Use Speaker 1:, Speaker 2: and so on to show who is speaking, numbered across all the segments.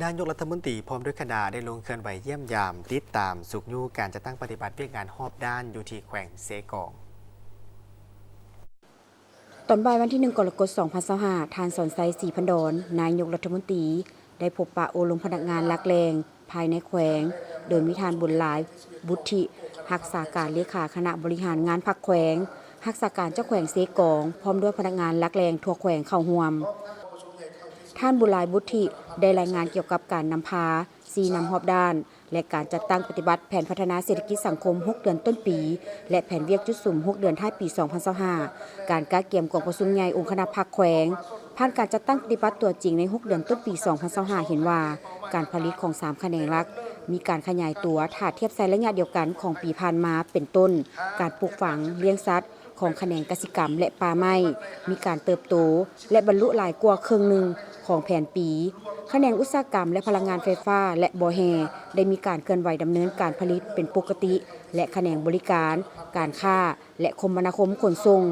Speaker 1: นายกรัฐมนตรีพร้อมด้วยคณะได้ลงเคลื่อนไหวเยี่ยมยามติดตามสุขยูการจะตั้งปฏิบัติเวียกงานหอบด้านอยู่ที่แขวงเซกอง
Speaker 2: ตอนบ่ายวันที่ 1 กรกฎาคม 2025 ทานสอนไซศรีพันดรนายกรัฐมนตรีได้พบปะโอลมพนักงานลักแรงภายในแขวงโดยมีทานบุญหลายบุตริรักษาการเลขาคณะบริหารงานพักแขวงรักษาการเจ้าแขวงเซกองพร้อมด้วยพนักงานลักแรงทั่วแขวงเข้าร่วมท่านบุญหลายบุตริได้รายงานเกี่ยวกับการนำพาซีนำหอบด้านและการจัดตั้งปฏิบัติแผนพัฒนาเศรษฐกิจสังคม 6 เดือนต้นปีและแผนเวียกจุดสุ่ม 6 เดือนท้ายปี 2025 การก้าเกี่ยมกองประชุมใหญ่องค์คณะพรรคแขวงผ่านการจัดตั้งปฏิบัติตัวจริงใน 6 เดือนต้นปี 2025 เห็นว่าการผลิตของ 3 แขนงหลักมีการขยายตัวถ้าเทียบใส่ระยะเดียวกันของปีผ่านมาเป็นต้นการปลูกฝังเลี้ยงสัตว์ของแขนงกสิกรรมและป่าไม้มีการเติบโตและบรรลุหลายกว่าครึ่งหนึ่งของแผนปีแขนงอุตสาหกรรมและพลังงานไฟฟ้าและบ่อแห่ได้มีการเคลื่อนไหวดำเนินการผลิตเป็นปกติและแขนงบริการการค้าและคมนาคมขนส่ง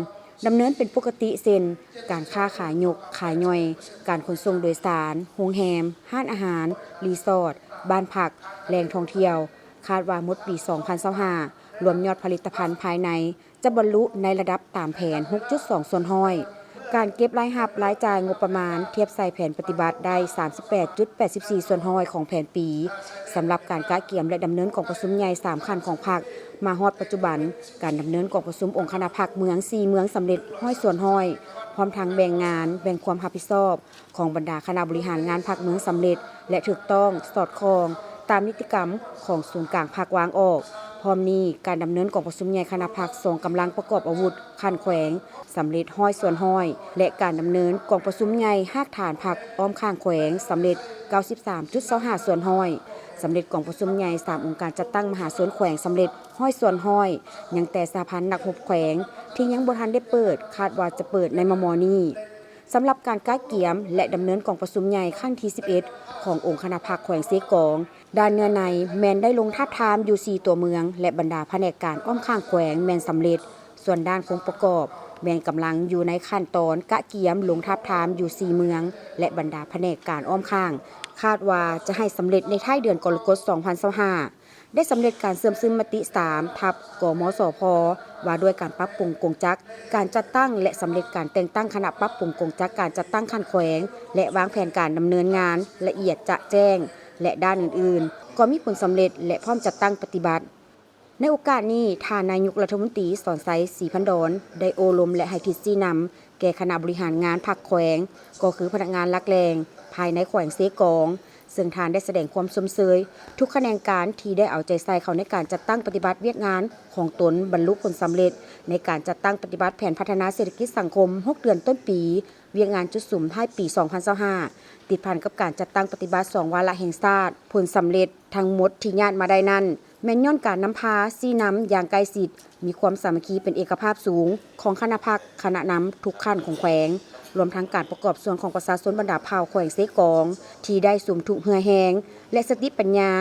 Speaker 2: ดำเนินเป็นปกติเช่นการค้าขายยกขายย่อยการขนส่งโดยสารโรงแรมห้านอาหารรีสอร์ทบ้านพักแหล่งท่องเที่ยวคาดว่าหมดปี 2025 รวมยอดผลิตภัณฑ์ภายในจะบรรลุในระดับตามแผน 6.2 ส่วนห้อยการเก็บรายรับรายจ่ายงบประมาณเทียบใส่แผนปฏิบัติได้ 38.84 ส่วนห้อยของแผนปีสำหรับการกะเกี่ยมและดำเนินกองประชุมใหญ่3ขั้นของพรรคมาฮอดปัจจุบันการดำเนินกองประชุมองค์คณะพรรคเมือง4เมืองสำเร็จห้อยส่วนห้อยพร้อมทั้งแบ่งงานแบ่งความรับผิดชอบของบรรดาคณะบริหารงานพรรคเมืองสำเร็จและถูกต้องสอดคล้องตามนิติกรรมของศูนย์กลางพรรควางออกพร้อมนี้การดำเนินกองประชุมใหญ่คณะพรรคส่งกำลังประกอบอาวุธขั้นแขวงสำเร็จห้อยส่วนห้อยและการดำเนินกองประชุมใหญ่หากฐานพรรคอ้อมข้างแขวงสำเร็จ 93.25 ส่วนห้อยสำเร็จกองประชุมใหญ่3องค์การจัดตั้งมหาส่วนแขวงสำเร็จห้อยส่วนห้อยยังแต่สหพันธ์นักรบแขวงที่ยังบ่ทันได้เปิดคาดว่าจะเปิดในมม.นี้สำหรับการก้าเกี่ยมและดำเนินกองประชุมใหญ่ครั้งที่ 11 ขององค์คณะพรรคแขวงเซกองด้านเนื้อในแมนได้ลงทาบทามอยู่4ตัวเมืองและบรรดาแผนกการอ้อมข้างแขวงแมนสำเร็จส่วนด้านองค์ประกอบแมนกำลังอยู่ในขั้นตอนกะเกี่ยมลงทาบทามอยู่4เมืองและบรรดาแผนกการอ้อมข้างคาดว่าจะให้สำเร็จในท้ายเดือนกรกฎาคม 2025ได้สำเร็จการเสื่อมซึมมติ 3 ทับกมสพว่าด้วยการปรับปรุงกงจักรการจัดตั้งและสำเร็จการแต่งตั้งคณะปรับปรุงกงจักรการจัดตั้งขั้นแขวงและวางแผนการดำเนินงานละเอียดจะแจ้งและด้านอื่นๆก็มีผลสำเร็จและพร้อมจัดตั้งปฏิบัติในโอกาสนี้ท่านนายกรัฐมนตรีสอนไซศรีพันดรได้โอลมและให้ทิศชี้นำแก่คณะบริหารงานพรรคแขวงก็คือพนักงานลักแรงภายในแขวงเซกองซึ่งทานได้แสดงความสมเสยทุกแขนงการที่ได้เอาใจใส่เขาในการจัดตั้งปฏิบัติเวียกงานของตนบรรลุผลสำเร็จในการจัดตั้งปฏิบัติแผนพัฒนาเศรษฐกิจสังคม 6 เดือนต้นปีเวียกงานจุดสุ่มท้ายปี 2025ติดพันกับการจัดตั้งปฏิบัติ2วาระแห่งชาติผลสำเร็จทั้งหมดที่ญาติมาได้นั้นแม้นย้อนการนำพาซีน้ำอย่างใกล้ชิดมีความสามัคคีเป็นเอกภาพสูงของคณะพรรคคณะนำทุกขั้นของแขวงรวมทั้งการประกอบส่วนของประชาชนบรรดาเผ่าแขวงเซกองที่ได้สมทุกเหือแหงและสติปัญญา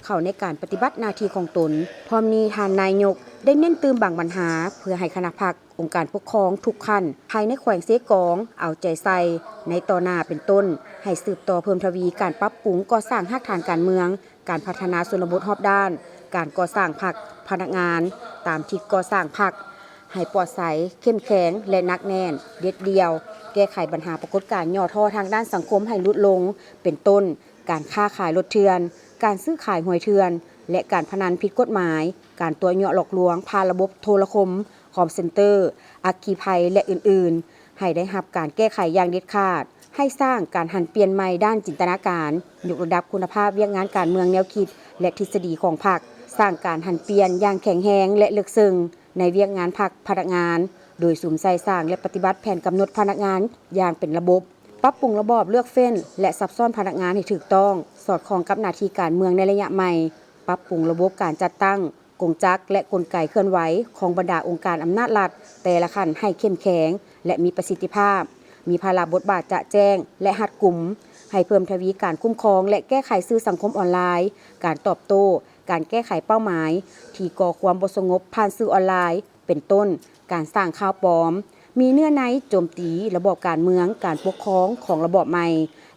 Speaker 2: เข้าในการปฏิบัติหน้าที่ของตนพร้อมนี้ท่านนายกได้เน้นเติมบางปัญหาเพื่อให้คณะพรรคองค์การปกครองทุกขั้นภายในแขวงเซกองเอาใจใส่ในต่อหน้าเป็นต้นให้สืบต่อเพิ่มทวีการปรับปรุงก่อสร้างรากฐานการเมืองการพัฒนาชนบทรอบด้านการก่อสร้างพรรคพนักงานตามที่ก่อสร้างพรรคให้ปลอดใสเข้มแข็งและนักแน่นเด็ดเดียวแก้ไขปัญหาปรากฏการณ์ย่อท่อทางด้านสังคมให้ลดลงเป็นต้นการค้าขายรถเถื่อนการซื้อขายหวยเถื่อนและการพนันผิดกฎหมายการตัวเหยาะหลอกลวงผ่านระบบโทรคมคอลเซ็นเตอร์อัคคีภัยและอื่นๆให้ได้รับการแก้ไขอย่างเด็ดขาดให้สร้างการหันเปลี่ยนใหม่ด้านจินตนาการยกระดับคุณภาพเวียกงานการเมืองแนวคิดและทฤษฎีของพรรคสร้างการหันเปลี่ยนอย่างแข็งแรงและลึกซึ้งในเวียกงานพรรคพนักงานโดยสุมใส่สร้างและปฏิบัติแผนกำหนดพนักงานอย่างเป็นระบบปรับปรุงระบอบเลือกเฟ้นและซับซ้อนพนักงานให้ถูกต้องสอดคล้องกับหน้าที่การเมืองในระยะใหม่ปรับปรุงระบบการจัดตั้งกงจักรและกลไกเคลื่อนไหวของบรรดาองค์การอำนาจรัฐแต่ละขั้นให้เข้มแข็งและมีประสิทธิภาพมีภาระบทบาทจะแจ้งและหัดกุมให้เพิ่มทวีการคุ้มครองและแก้ไขสื่อสังคมออนไลน์การตอบโต้การแก้ไขเป้าหมายที่ก่อความบ่สงบผ่านสื่อออนไลน์เป็นต้นการสร้างข่าวปลอมมีเนื้อในโจมตีระบอบการเมืองการปกครองของระบอบใหม่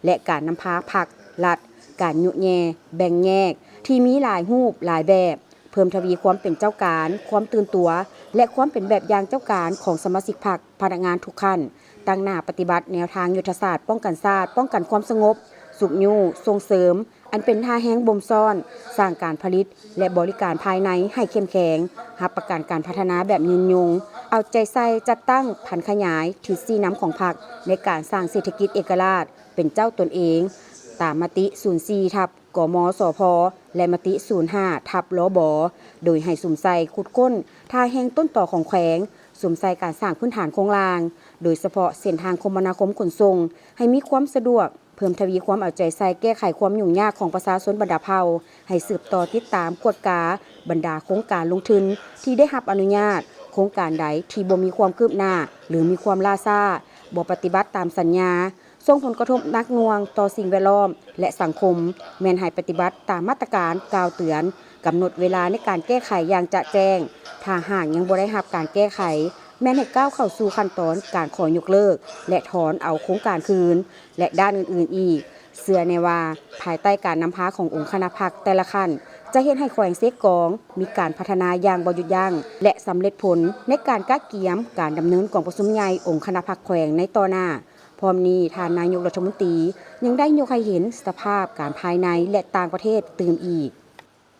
Speaker 2: และการนำพาพรรครัฐ การยุแยแบ่งแยกที่มีหลายรูปหลายแบบ เพิ่มทวีความเป็นเจ้าการความตื่นตัว และความเป็นแบบอย่างเจ้าการของสมาชิกพรรคพนักงานทุกขั้นตั้งหน้าปฏิบัติแนวทางยุทธศาสตร์ป้องกันชาติป้องกันความสงบสุขอยู่ส่งเสริมอันเป็นท่าแห้งบ่มซ่อนสร้างการผลิตและบริการภายในให้เข้มแข็งรับประกันการพัฒนาแบบยืนยงเอาใจใส่จัดตั้งพันขยายทิศสีน้ำของพรรคในการสร้างเศรษฐกิจเอกราชเป็นเจ้าตนเองตามมติ 04 ทับกมสพและมติ 05 ทับลบโดยให้สุมใส่ขุดค้นท่าแห่งต้นต่อของแขวงสุมใส่การสร้างพื้นฐานโครงรางโดยเฉพาะเส้นทางคมนาคมขนส่งให้มีความสะดวกเพิ่มทวีความเอาใจใส่แก้ไขความยุ่งยากของประชาชนบรรดาเผ่าให้สืบต่อติดตามกวดกาบรรดาโครงการลงทุนที่ได้รับอนุญาตโครงการใดที่บ่มีความคืบหน้าหรือมีความล่าช้าบ่ปฏิบัติตามสัญญาส่งผลกระทบหนักหน่วงต่อสิ่งแวดล้อมและสังคมแม่นให้ปฏิบัติตามมาตรการกล่าวเตือนกำหนดเวลาในการแก้ไขอย่างจะแจ้งถ้าหากยังบ่ได้รับการแก้ไขแม้นให้ก้าวเข้าสู่ขั้นตอนการขอยกเลิกและถอนเอาโครงการคืนและด้านอื่นๆอีกเชื่อแน่ว่าภายใต้การนำพาขององค์คณะพรรคแต่ละขั้นจะเฮ็ดให้แขวงเซกองมีการพัฒนาอย่างบ่หยุดยั้งและสำเร็จผลในการกะเกียมการดำเนินกองประชุมใหญ่องค์คณะพรรคแขวงในต่อหน้าพร้อมนี้ท่านนายกรัฐมนตรียังได้ยกให้เห็นสภาพการภายในและต่างประเทศตื่นอีก